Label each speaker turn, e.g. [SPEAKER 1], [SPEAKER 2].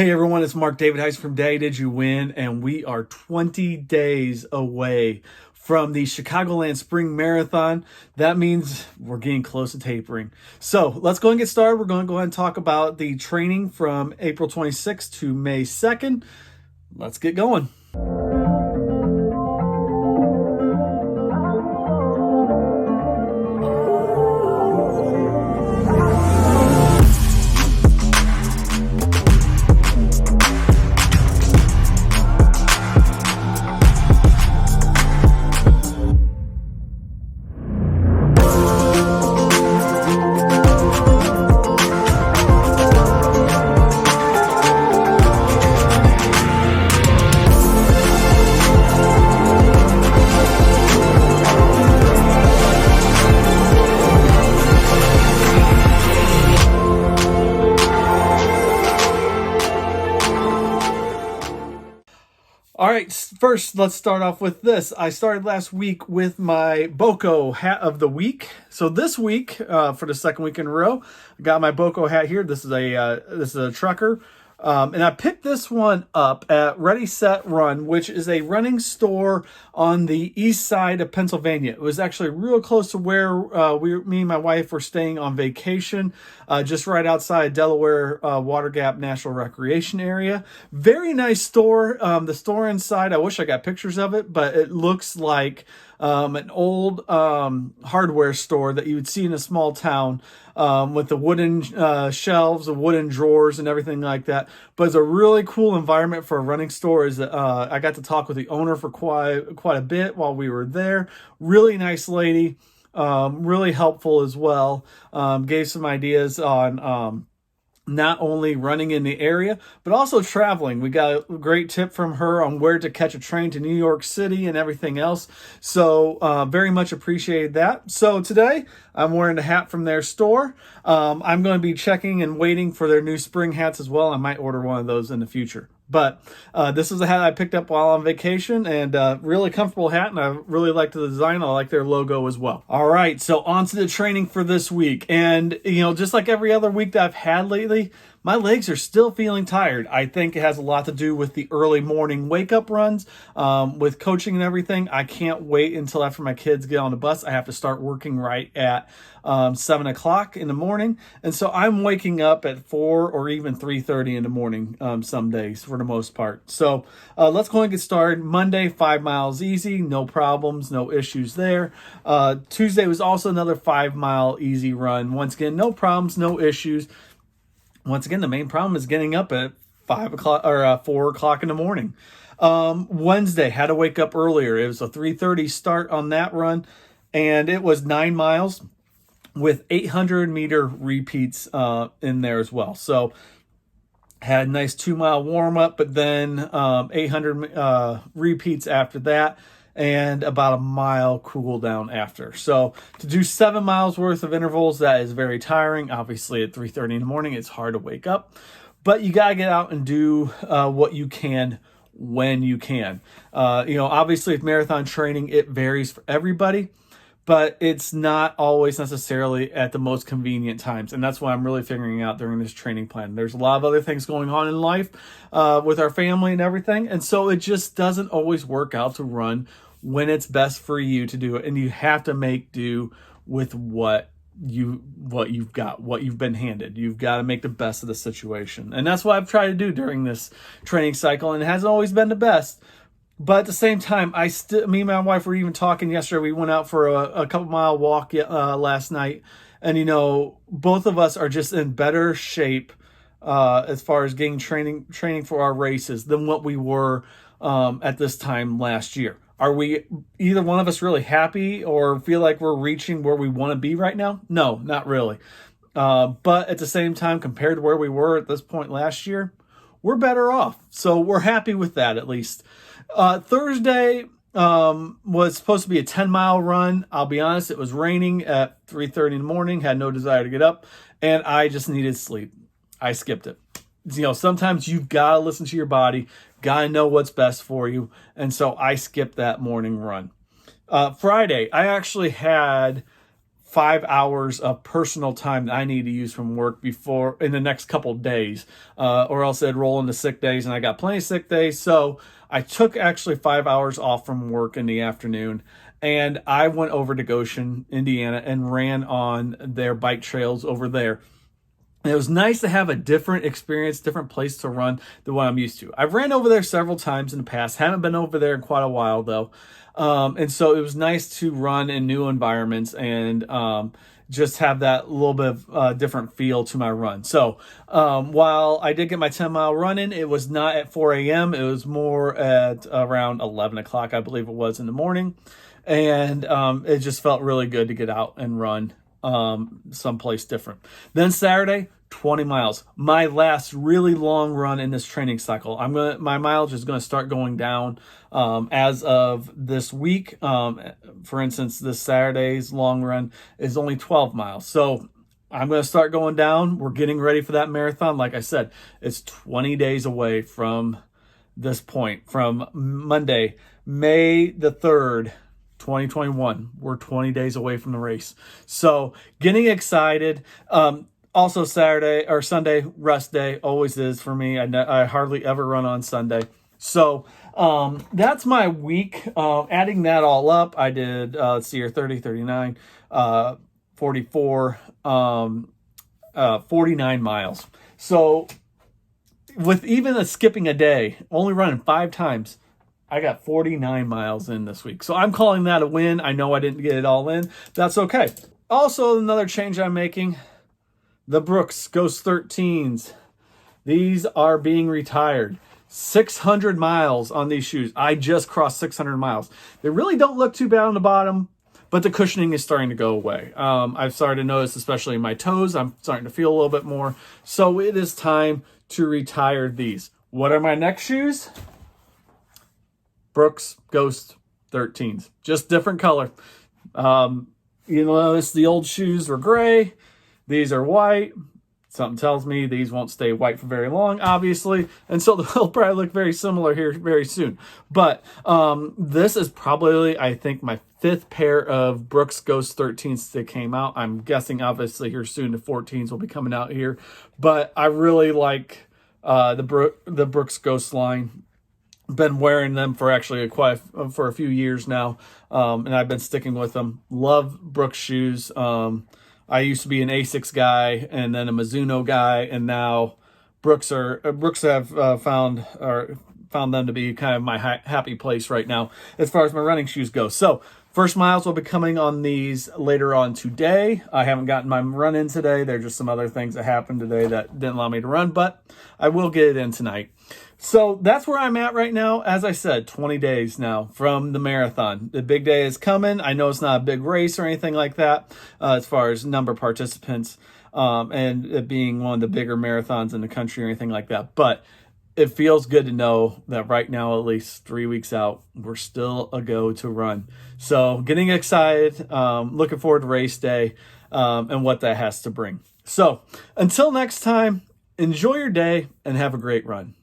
[SPEAKER 1] Hey everyone, it's Mark David Heiss from Day Did You Win, and we are 20 days away from the Chicagoland Spring Marathon. That means we're getting close to tapering. So let's go and get started. We're going to go ahead and talk about the training from April 26th to May 2nd. Let's get going. All right, first, let's start off with this. I started last week with my Boko hat of the week. So this week, for the second week in a row, I got my Boko hat here. This is a trucker. And I picked this one up at Ready, Set, Run, which is a running store on the east side of Pennsylvania. It was actually real close to where me and my wife were staying on vacation, just right outside Delaware Water Gap National Recreation Area. Very nice store. The store inside, I wish I got pictures of it, but it looks like an old hardware store that you would see in a small town, with the wooden shelves, the wooden drawers, and everything like that. But it's a really cool environment for a running store. I got to talk with the owner for quite a bit while we were there. Really nice lady, really helpful as well. Gave some ideas on not only running in the area, but also traveling. We got a great tip from her on where to catch a train to New York City and everything else. So very much appreciated that. So today I'm wearing a hat from their store. I'm going to be checking and waiting for their new spring hats as well. I might order one of those in the future. But this is a hat I picked up while on vacation, and really comfortable hat, and I really like the design. I like their logo as well. All right, so on to the training for this week. And, just like every other week that I've had lately, my legs are still feeling tired. I think it has a lot to do with the early morning wake-up runs, with coaching and everything. I can't wait until after my kids get on the bus. I have to start working right at 7 o'clock in the morning. And so I'm waking up at 4 or even 3:30 in the morning some days for the most part. So let's go and get started. Monday, 5 miles easy, no problems, no issues there. Tuesday was also another 5-mile easy run. Once again, no problems, no issues. Once again, the main problem is getting up at 5 o'clock or 4 o'clock in the morning. Wednesday, had to wake up earlier. It was a 3:30 start on that run, and it was 9 miles with 800-meter repeats in there as well. So had a nice 2-mile warm-up, but then 800 repeats after that, and about a mile cool down after. So to do 7 miles worth of intervals, that is very tiring. Obviously at 3:30 in the morning, it's hard to wake up, but you got to get out and do what you can when you can. Obviously with marathon training, it varies for everybody, but it's not always necessarily at the most convenient times. And that's what I'm really figuring out during this training plan. There's a lot of other things going on in life with our family and everything. And so it just doesn't always work out to run when it's best for you to do it. And you have to make do with what you've got, what you've been handed. You've got to make the best of the situation. And that's what I've tried to do during this training cycle. And it hasn't always been the best. But at the same time, me and my wife were even talking yesterday. We went out for a couple-mile walk last night. And, both of us are just in better shape as far as getting training for our races than what we were at this time last year. Are we, either one of us, really happy or feel like we're reaching where we want to be right now? No, not really. But at the same time, compared to where we were at this point last year, we're better off. So we're happy with that, at least. Thursday was supposed to be a 10-mile run. I'll be honest, it was raining at 3:30 in the morning, had no desire to get up, and I just needed sleep. I skipped it. Sometimes you've got to listen to your body, got to know what's best for you, and so I skipped that morning run. Friday, I actually had 5 hours of personal time that I need to use from work before in the next couple days, or else it'd roll into sick days, and I got plenty of sick days. So I took actually 5 hours off from work in the afternoon, and I went over to Goshen, Indiana, and ran on their bike trails over there. And it was nice to have a different experience, different place to run than what I'm used to. I've ran over there several times in the past. Haven't been over there in quite a while though. And so it was nice to run in new environments and just have that little bit of different feel to my run. So while I did get my 10-mile run in, it was not at 4 a.m. It was more at around 11 o'clock, I believe it was, in the morning. And it just felt really good to get out and run someplace different. Then Saturday, 20 miles. My last really long run in this training cycle. My mileage is gonna start going down as of this week. For instance, this Saturday's long run is only 12 miles. So I'm going to start going down. We're getting ready for that marathon. Like I said, it's 20 days away from this point, from Monday, May the 3rd, 2021. We're 20 days away from the race. So getting excited. Also Saturday or Sunday, rest day, always is for me. I hardly ever run on Sunday. So that's my week. Adding that all up, I did, let's see here, 30, 39, 44, 49 miles. So with even skipping a day, only running 5 times, I got 49 miles in this week. So I'm calling that a win. I know I didn't get it all in. That's okay. Also, another change I'm making, the Brooks Ghost 13s. These are being retired. 600 miles on these shoes. I just crossed 600 miles. They really don't look too bad on the bottom, but the cushioning is starting to go away. I've started to notice, especially in my toes, I'm starting to feel a little bit more. So it is time to retire these. What are my next shoes? Brooks Ghost 13s. Just different color. The old shoes were gray. These are white. Something tells me these won't stay white for very long, obviously. And so they'll probably look very similar here very soon. But this is probably, I think, my 5th pair of Brooks Ghost 13s that came out. I'm guessing, obviously, here soon the 14s will be coming out here. But I really like the Brooks Ghost line. Been wearing them for actually for a few years now. And I've been sticking with them. Love Brooks shoes. I used to be an Asics guy and then a Mizuno guy, and now Brooks have found them to be kind of my happy place right now as far as my running shoes go. So first miles will be coming on these later on today. I haven't gotten my run in today. There are just some other things that happened today that didn't allow me to run, but I will get it in tonight. So that's where I'm at right now. As I said, 20 days now from the marathon. The big day is coming. I know it's not a big race or anything like that as far as number of participants and it being one of the bigger marathons in the country or anything like that. But it feels good to know that right now, at least 3 weeks out, we're still a go to run. So getting excited, looking forward to race day and what that has to bring. So until next time, enjoy your day and have a great run.